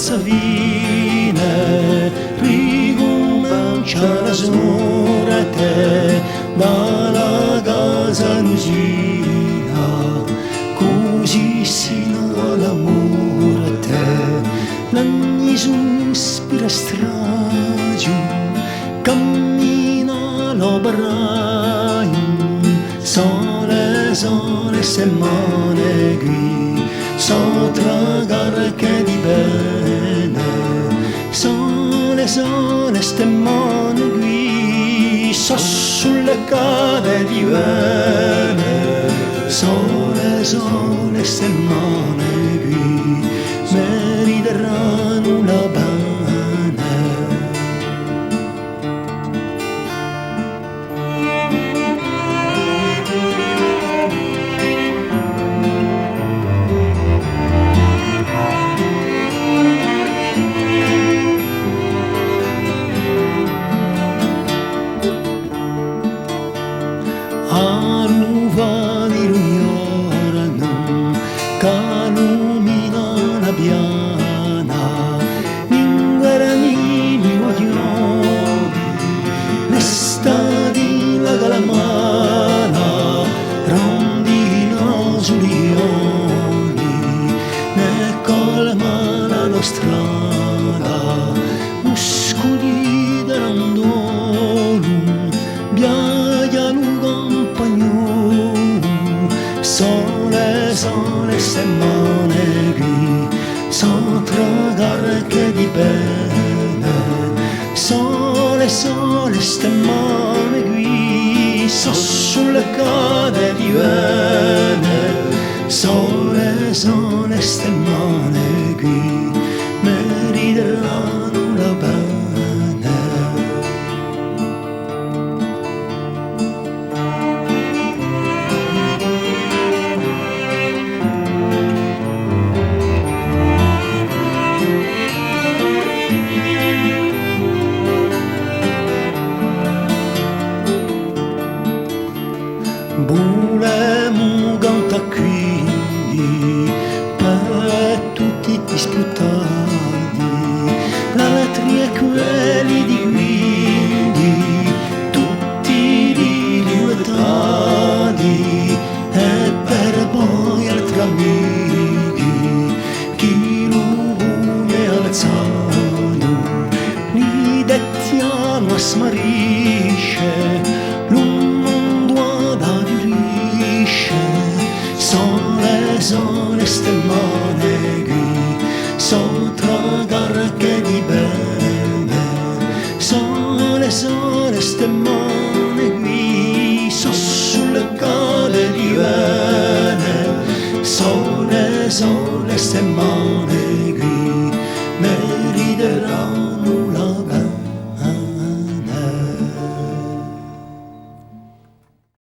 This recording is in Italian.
savine, ricomincia la sorte dalla casa lucina, così sino alla morte, l'ogni sospira stragio, cammina l'obraio, sole, sole, semane qui, sopra garche di bene, sole, sole, stemmone qui, so sulle cade di bene, sole, sole, stemmone qui, meriteranno la bene. Aruva di lugliorano, calumina la piana, inguarani voglioni, l'estati la calamana, rondino sulioni, ne colma la nostrana, muscoli da randolum, biaia sole, sole, semane qui, sopra garche di bene, sole, sole, stemmane qui, so sulle cade di bene, sole, sole, stemmane qui, meriteranno la bene. Volemo canta quindi per tutti i disputati, latri e quelli di quindi, tutti li lietati, e per poi altri amici, chi lo vuole alzano, li dettiamo a smarisce, sole, stemmane qui, sopra garche di bene, sole, sole, stemmane qui, so sulle cale di bene, sole, sole, stemmane